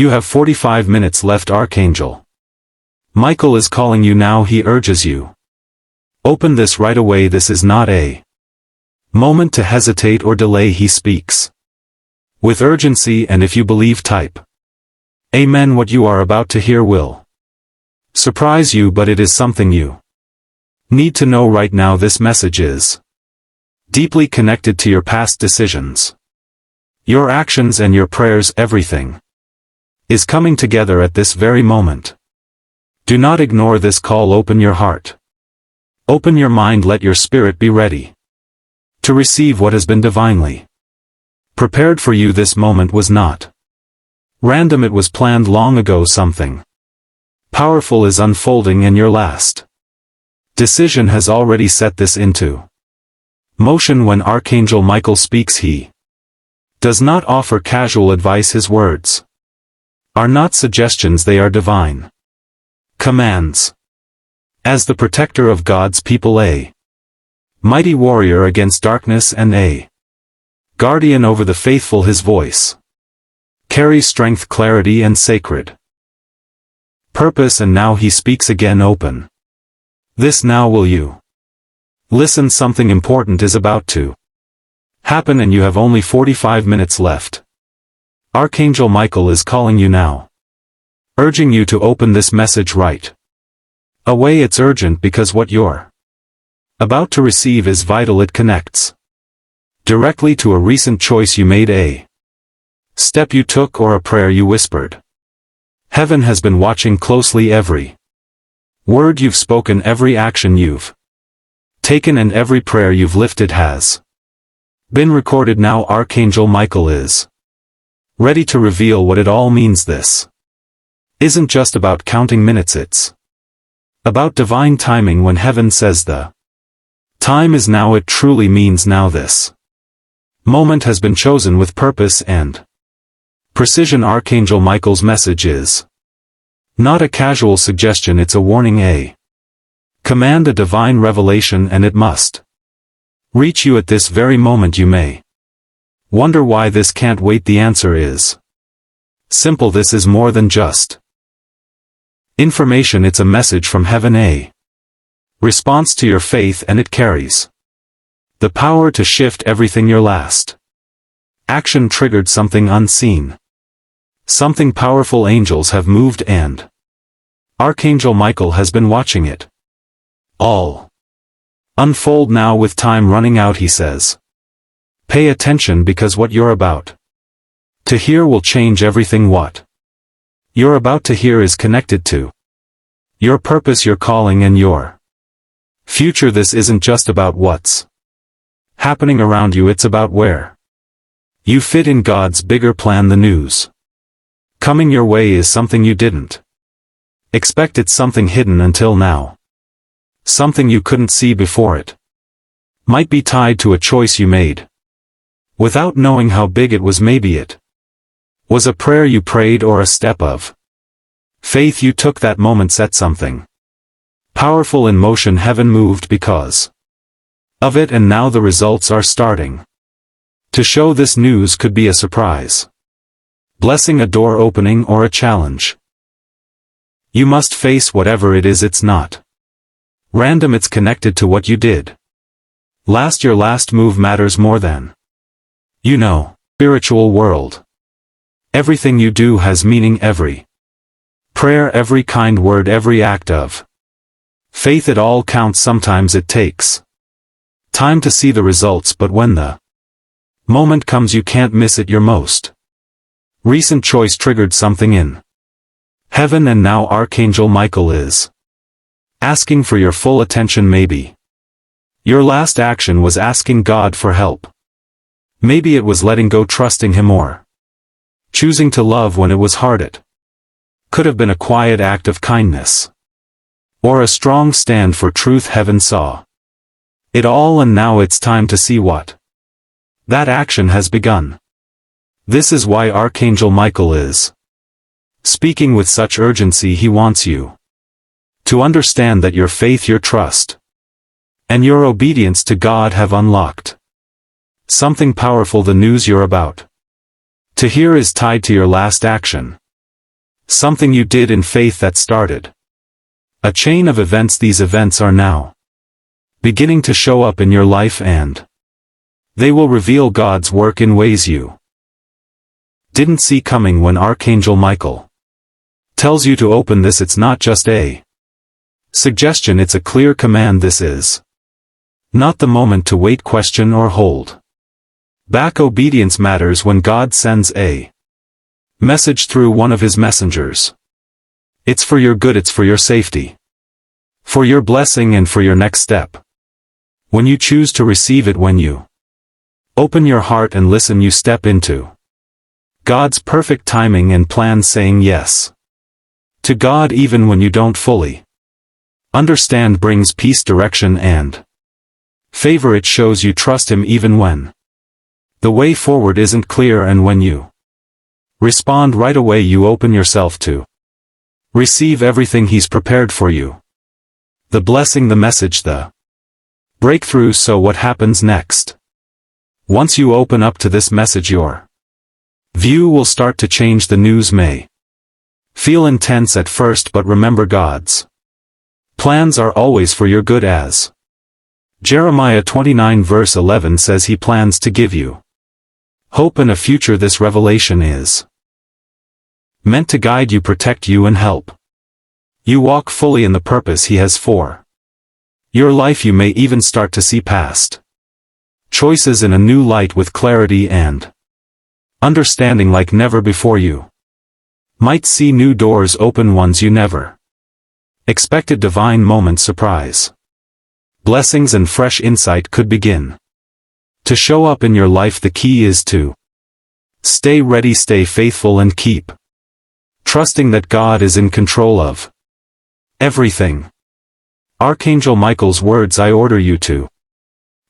You have 45 minutes left, Archangel. Michael is calling you now, he urges you. Open this right away, this is not a moment to hesitate or delay, he speaks. With urgency, and if you believe, type Amen. What you are about to hear will surprise you, but it is something you need to know right now. This message is deeply connected to your past decisions, your actions and your prayers. Everything is coming together at this very moment. Do not ignore this call. Open your heart. Open your mind. Let your spirit be ready to receive what has been divinely prepared for you. This moment was not random, it was planned long ago. Something powerful is unfolding, and your last decision has already set this into motion. When Archangel Michael speaks, he does not offer casual advice. His words are not suggestions, they are divine commands. As the protector of God's people, a mighty warrior against darkness, and a guardian over the faithful, his voice carries strength, clarity, and sacred purpose. And now he speaks again. Open this now. Will you listen? Something important is about to happen, and you have only 45 minutes left. Archangel Michael is calling you now, urging you to open this message right away. It's urgent because what you're about to receive is vital. It connects directly to a recent choice you made, a step you took, or a prayer you whispered. Heaven has been watching closely. Every word you've spoken, every action you've taken, and every prayer you've lifted has been recorded. Now Archangel Michael is ready to reveal what it all means. This isn't just about counting minutes, it's about divine timing. When heaven says the time is now, it truly means now. This moment has been chosen with purpose and precision. Archangel Michael's message is not a casual suggestion, it's a warning, a command, a divine revelation, and it must reach you at this very moment. You may wonder why this can't wait. The answer is simple. This is more than just information, it's a message from heaven, a response to your faith, and it carries the power to shift everything. Your last action triggered something unseen, something powerful. Angels have moved, and Archangel Michael has been watching it all unfold. Now, with time running out, he says, pay attention, because what you're about to hear will change everything. What you're about to hear is connected to your purpose, your calling, and your future. This isn't just about what's happening around you, it's about where you fit in God's bigger plan. The news coming your way is something you didn't expect. It's something hidden until now, something you couldn't see before. It might be tied to a choice you made without knowing how big it was. Maybe it was a prayer you prayed, or a step of faith you took. That moment set something powerful in motion. Heaven moved because of it, and now the results are starting to show. This news could be a surprise blessing, a door opening, or a challenge you must face. Whatever it is, it's not random, it's connected to what you did last. Your last move matters more than you know. Spiritual world, everything you do has meaning. Every prayer, every kind word, every act of faith, it all counts. Sometimes it takes time to see the results, but when the moment comes, you can't miss it. Your most recent choice triggered something in heaven, and now Archangel Michael is asking for your full attention. Maybe your last action was asking God for help. Maybe it was letting go, trusting Him, or choosing to love when it was hard. It could have been a quiet act of kindness, or a strong stand for truth. Heaven saw it all, and now it's time to see what that action has begun. This is why Archangel Michael is speaking with such urgency. He wants you to understand that your faith, your trust, and your obedience to God have unlocked something powerful. The news you're about to hear is tied to your last action, Something you did in faith that started a chain of events. These events are now beginning to show up in your life, and they will reveal God's work in ways you didn't see coming. When Archangel Michael tells you to open this, it's not just a suggestion, it's a clear command. This is not the moment to wait, question, or hold back. Obedience matters when God sends a message through one of his messengers. It's for your good, it's for your safety, for your blessing, and for your next step. When you choose to receive it, when you open your heart and listen, you step into God's perfect timing and plan, saying yes to God even when you don't fully understand. Brings peace, direction, and favor. It shows you trust him even when the way forward isn't clear, and when you respond right away, you open yourself to receive everything he's prepared for you. The blessing, the message, the breakthrough. So what happens next? Once you open up to this message, your view will start to change. The news may feel intense at first, but remember, God's plans are always for your good, as Jeremiah 29 verse 11 says. He plans to give you hope and a future. This revelation is meant to guide you, protect you, and help you walk fully in the purpose he has for your life. You may even start to see past choices in a new light, with clarity and understanding like never before. You might see new doors open, ones you never expected. Divine moments, surprise blessings, and fresh insight could begin to show up in your life. The key is to stay ready, stay faithful, and keep trusting that God is in control of everything. Archangel Michael's words, I order you to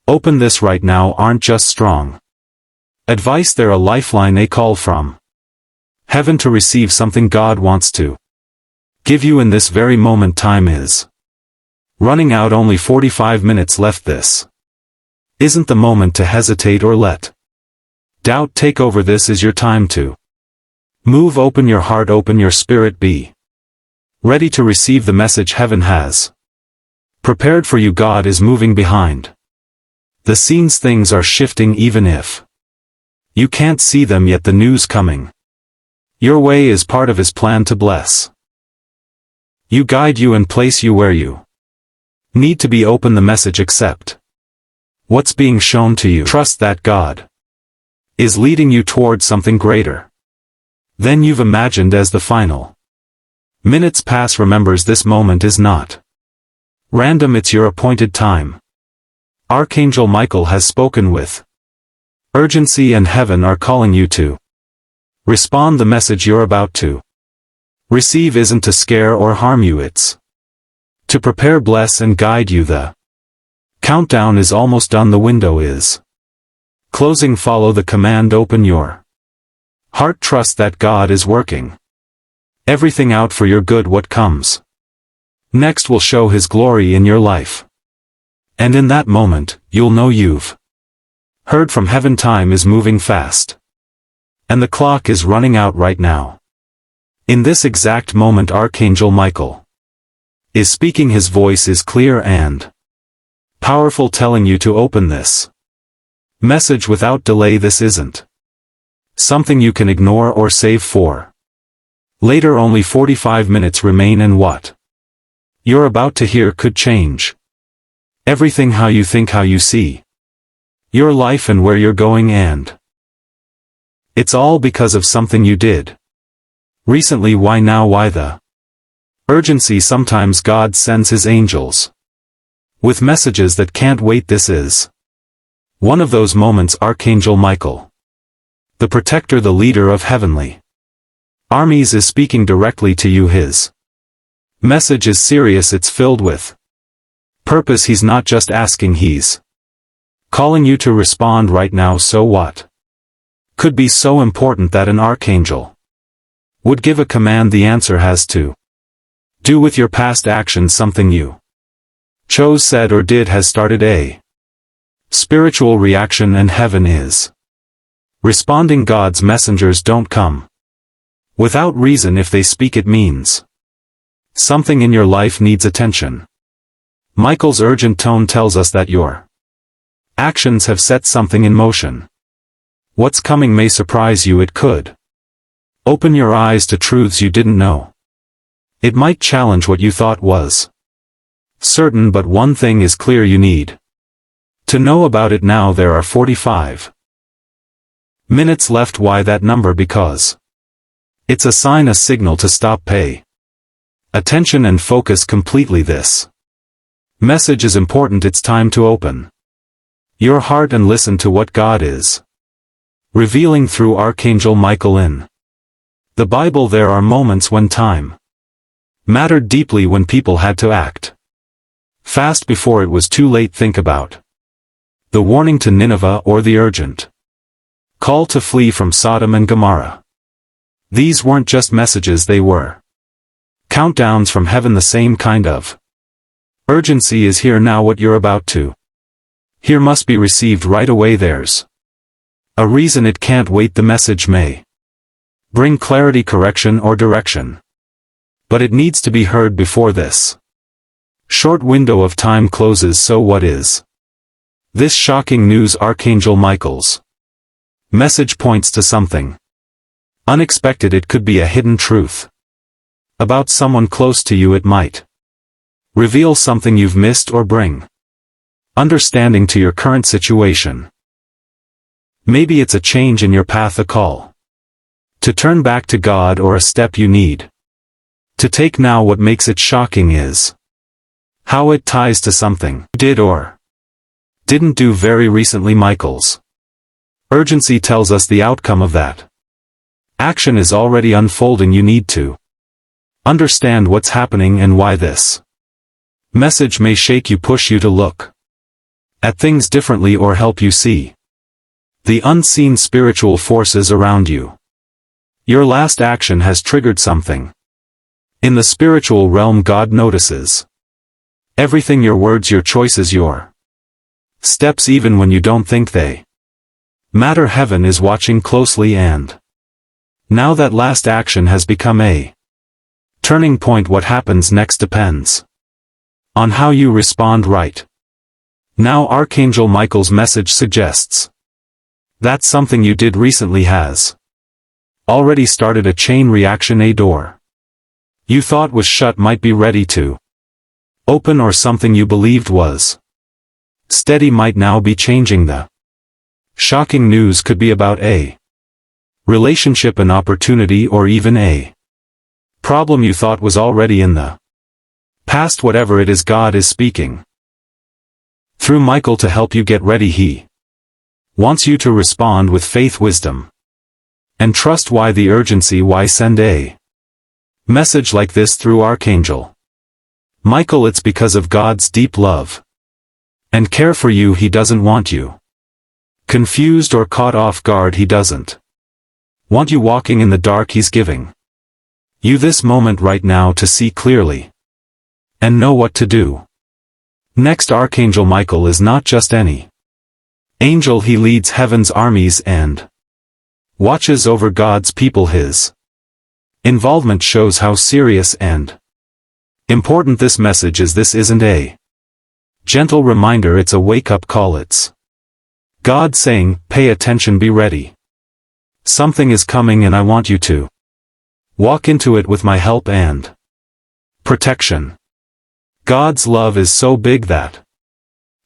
open this right now, aren't just strong advice, they're a lifeline, a call from heaven to receive something God wants to give you in this very moment. Time is running out, only 45 minutes left. This isn't the moment to hesitate or let doubt take over. This is your time to move. Open your heart, open your spirit, be ready to receive the message heaven has prepared for you. God is moving behind the scenes. Things are shifting even if you can't see them yet. The news coming your way is part of his plan to bless you, guide you, and place you where you need to be. Open the message, accept what's being shown to you. Trust that God is leading you toward something greater than you've imagined. As the final minutes pass, remembers this moment is not random, it's your appointed time. Archangel Michael has spoken with urgency, and heaven are calling you to respond. The message you're about to receive isn't to scare or harm you, it's to prepare, bless, and guide you. The countdown is almost done, the window is closing. Follow the command, open your heart, trust that God is working everything out for your good. What comes next will show his glory in your life, and in that moment, you'll know you've heard from heaven. Time is moving fast, and the clock is running out right now. In this exact moment, Archangel Michael is speaking. His voice is clear and powerful, telling you to open this message without delay. This isn't something you can ignore or save for later. Only 45 minutes remain, and what you're about to hear could change everything. How you think, how you see your life, and where you're going. And it's all because of something you did recently. Why now? Why the urgency? Sometimes God sends his angels with messages that can't wait. This is one of those moments. Archangel Michael, the protector, the leader of heavenly armies, is speaking directly to you. His message is serious, it's filled with purpose. He's not just asking, he's calling you to respond right now. So what could be so important that an archangel would give a command? The answer has to do with your past actions. Something you chose, said, or did has started a spiritual reaction, and heaven is responding. God's messengers don't come Without reason if they speak it means something in your life needs attention. Michael's urgent tone tells us that your actions have set something in motion. What's coming may surprise you. It could open your eyes to truths you didn't know. It might challenge what you thought was certain, but one thing is clear: you need to know about it now. There are 45 minutes left. Why that number? Because it's a sign, a signal to stop, pay attention and focus completely. This message is important. It's time to open your heart and listen to what God is revealing through Archangel Michael in the Bible. There are moments when time mattered deeply, when people had to act fast before it was too late. Think about the warning to Nineveh or the urgent call to flee from Sodom and Gomorrah. These weren't just messages, they were countdowns from heaven. The same kind of urgency is here now. What you're about to hear must be received right away. There's a reason it can't wait. The message may bring clarity, correction, or direction, but it needs to be heard before this short window of time closes. So what is this shocking news? Archangel Michael's message points to something unexpected. It could be a hidden truth about someone close to you. It might reveal something you've missed or bring understanding to your current situation. Maybe it's a change in your path, a call to turn back to God, or a step you need to take now. What makes it shocking is how it ties to something you did or didn't do very recently. Michael's urgency tells us the outcome of that action is already unfolding. You need to understand what's happening and why this message may shake you, push you to look at things differently, or help you see the unseen spiritual forces around you. Your last action has triggered something in the spiritual realm. God notices everything: your words, your choices, your steps, even when you don't think they matter. Heaven is watching closely, and now that last action has become a turning point. What happens next depends on how you respond right now. Archangel Michael's message suggests that something you did recently has already started a chain reaction. A door you thought was shut might be ready to open, or something you believed was steady might now be changing. The shocking news could be about a relationship, an opportunity, or even a problem you thought was already in the past. Whatever it is, God is speaking through Michael to help you get ready. He wants you to respond with faith, wisdom, and trust. Why the urgency? Why send a message like this through Archangel Michael? It's because of God's deep love and care for you. He doesn't want you confused or caught off guard. He doesn't want you walking in the dark. He's giving you this moment right now to see clearly and know what to do next. Archangel Michael is not just any angel. He leads heaven's armies and watches over God's people. His involvement shows how serious and important this message is. This isn't a gentle reminder, it's a wake-up call. It's God saying, pay attention, be ready. Something is coming, and I want you to walk into it with my help and protection. God's love is so big that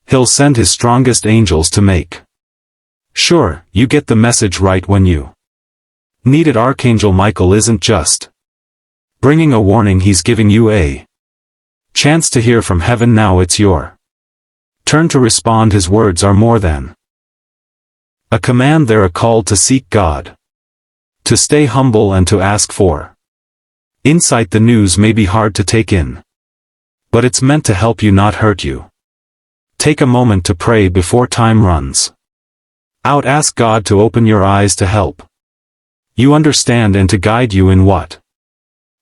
He'll send His strongest angels to make sure you get the message right when you need it. Archangel Michael isn't just bringing a warning, he's giving you a chance to hear from heaven. Now it's your turn to respond. His words are more than a command, they're a call to seek God, to stay humble, and to ask for insight. The news may be hard to take in, but it's meant to help you, not hurt you. Take a moment to pray before time runs out. Ask God to open your eyes to help you understand and to guide you in what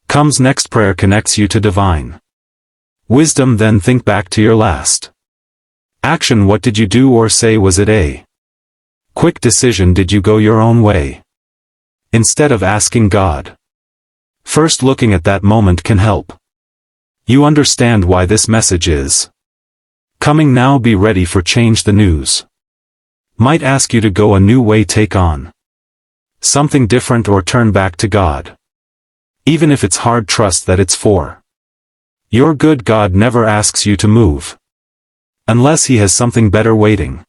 comes next. Prayer connects you to divine wisdom. Then think back to your last action. What did you do or say? Was it a quick decision? Did you go your own way instead of asking God First, looking at that moment can help. You understand why this message is coming now. Be ready for change. The news might ask you to go a new way, take on something different, or turn back to God. Even if it's hard, trust that it's for your good. God never asks you to move unless He has something better waiting.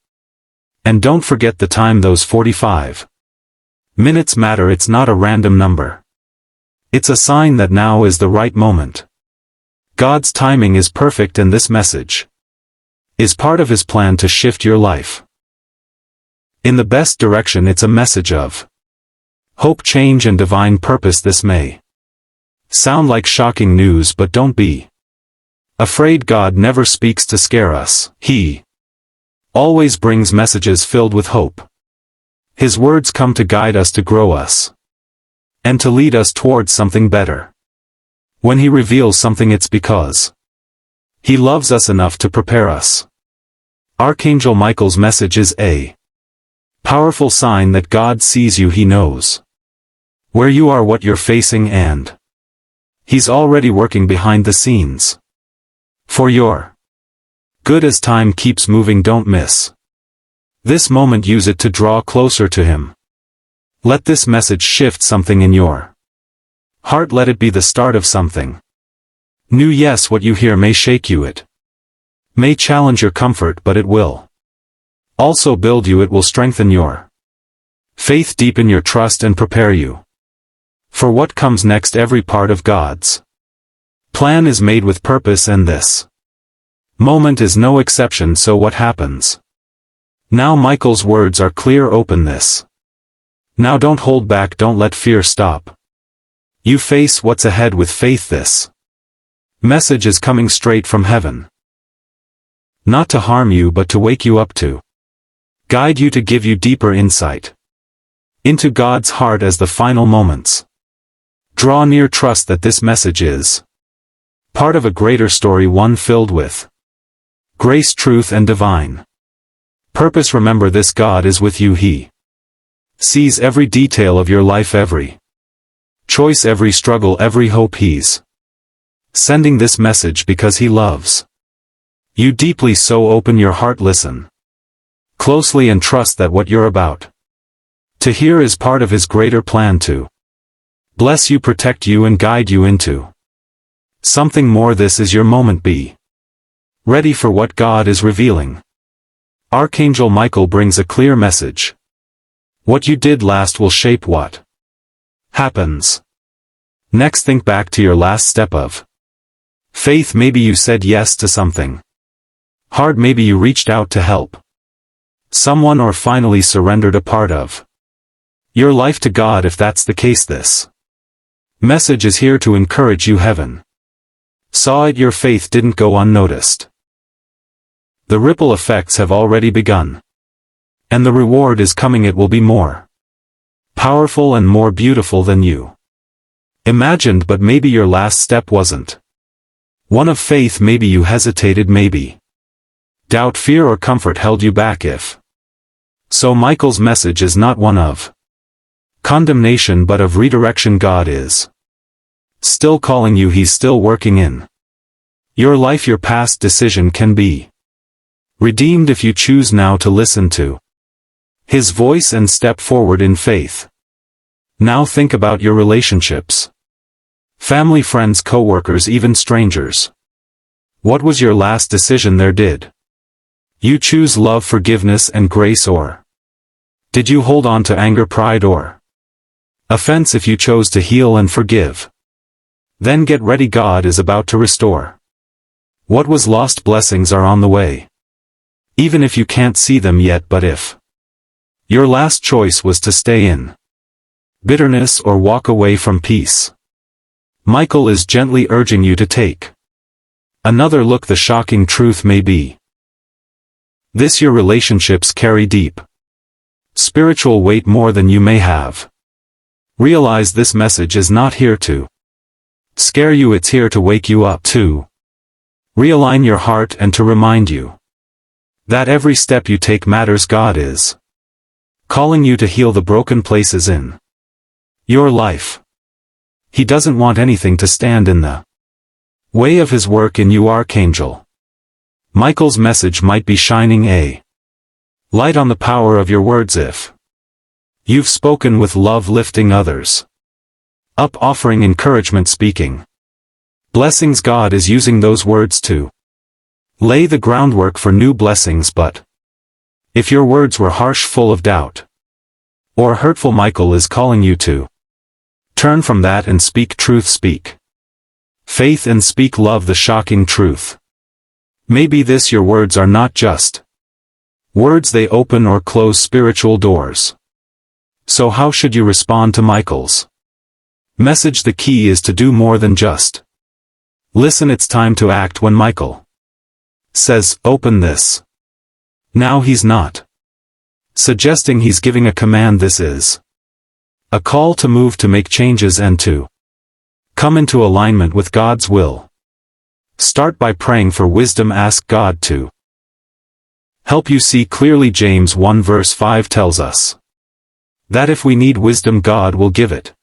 And don't forget the time, those 45 minutes matter. It's not a random number. It's a sign that now is the right moment. God's timing is perfect, and this message is part of His plan to shift your life in the best direction. It's a message of hope, change, and divine purpose. This may sound like shocking news, but don't be afraid. God never speaks to scare us. He always brings messages filled with hope. His words come to guide us, to grow us, and to lead us towards something better. When He reveals something, it's because He loves us enough to prepare us. Archangel Michael's message is a powerful sign that God sees you. He knows where you are, what you're facing, and He's already working behind the scenes for your good. As time keeps moving, don't miss this moment. Use it to draw closer to Him. Let this message shift something in your heart. Let it be the start of something new. Yes, what you hear may shake you. It may challenge your comfort, but it will also build you. It will strengthen your faith, deepen your trust, and prepare you for what comes next. Every part of God's plan is made with purpose, and this moment is no exception. So what happens now? Michael's words are clear. Open this now. Don't hold back. Don't let fear stop you. Face what's ahead with faith. This message is coming straight from heaven, not to harm you, but to wake you up, to guide you, to give you deeper insight into God's heart as the final moments draw near. Trust that this message is part of a greater story, one filled with grace, truth, and divine purpose. Remember this: God is with you. He sees every detail of your life, every choice, every struggle, every hope. He's sending this message because He loves you deeply. So open your heart, listen closely, and trust that what you're about to hear is part of His greater plan to bless you, protect you, and guide you into something more. This is your moment. Be ready for what God is revealing. Archangel Michael brings a clear message. What you did last will shape what happens next. Think back to your last step of faith. Maybe you said yes to something hard. Maybe you reached out to help someone, or finally surrendered a part of your life to God. If that's the case, this message is here to encourage you. Heaven saw it. Your faith didn't go unnoticed. The ripple effects have already begun, and the reward is coming. It will be more powerful and more beautiful than you imagined. But maybe your last step wasn't one of faith. Maybe you hesitated. Maybe doubt, fear, or comfort held you back. If so, Michael's message is not one of condemnation, but of redirection. God is still calling you. He's still working in your life. Your past decision can be redeemed if you choose now to listen to His voice and step forward in faith. Now think about your relationships. Family, friends, co-workers, even strangers. What was your last decision there? Did you choose love, forgiveness, and grace, or did you hold on to anger, pride, or offense? If you chose to heal and forgive, then get ready. God is about to restore what was lost. Blessings are on the way, even if you can't see them yet. But if your last choice was to stay in bitterness or walk away from peace, Michael is gently urging you to take another look. The shocking truth may be this: your relationships carry deep spiritual weight, more than you may have realized. This message is not here to scare you. It's here to wake you up, to realign your heart, and to remind you that every step you take matters. God is calling you to heal the broken places in your life. He doesn't want anything to stand in the way of his work in you, Archangel. Michael's message might be shining a light on the power of your words if you've spoken with love, lifting others up, offering encouragement, speaking blessings. God is using those words to lay the groundwork for new blessings. But if your words were harsh, full of doubt, or hurtful, Michael is calling you to turn from that and speak truth, speak faith, and speak love, the shocking truth. Maybe your words are not just words, they open or close spiritual doors. So how should you respond to Michael's message? The key is to do more than just listen. It's time to act. When Michael says, open this now, he's not suggesting, he's giving a command. This is a call to move, to make changes, and to come into alignment with God's will. Start by praying for wisdom. Ask God to help you see clearly. James 1 verse 5 tells us that if we need wisdom, God will give it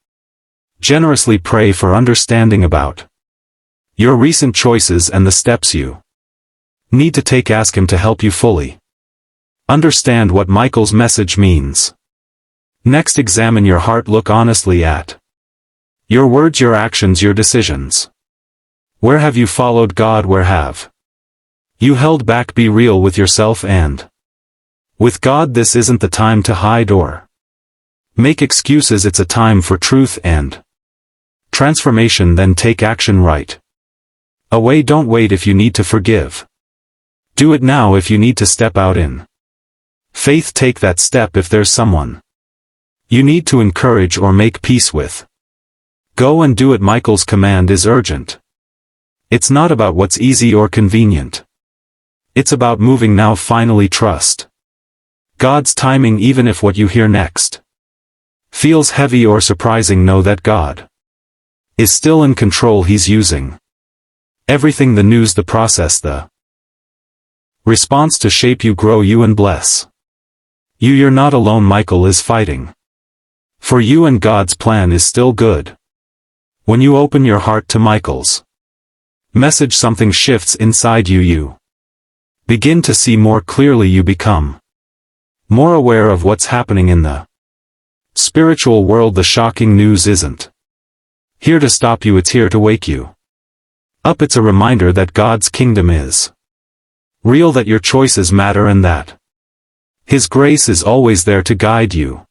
generously. Pray for understanding about your recent choices and the steps you need to take. Ask Him to help you fully understand what Michael's message means. Next, examine your heart. Look honestly at your words, your actions, your decisions. Where have you followed God? Where have you held back? Be real with yourself and with God. This isn't the time to hide or make excuses. It's a time for truth and transformation. Then take action right away. Don't wait. If you need to forgive, do it now. If you need to step out in faith, take that step. If there's someone you need to encourage or make peace with, go and do it. Michael's command is urgent. It's not about what's easy or convenient. It's about moving now. Finally, trust God's timing. Even if what you hear next feels heavy or surprising, know that God is still in control. He's using everything, the news, the process, the response, to shape you, grow you, and bless you. You're not alone. Michael is fighting for you, and God's plan is still good. When you open your heart to Michael's message, something shifts inside you. You begin to see more clearly. You become more aware of what's happening in the spiritual world. The shocking news isn't here to stop you, it's here to wake you up. It's a reminder that God's kingdom is real, that your choices matter, and that His grace is always there to guide you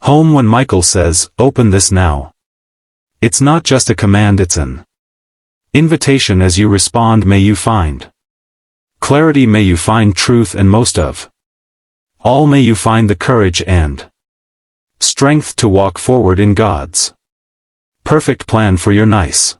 home. When Michael says, open this now, it's not just a command, it's an invitation. As you respond, may you find clarity, may you find truth, and most of all, may you find the courage and strength to walk forward in God's perfect plan for your nice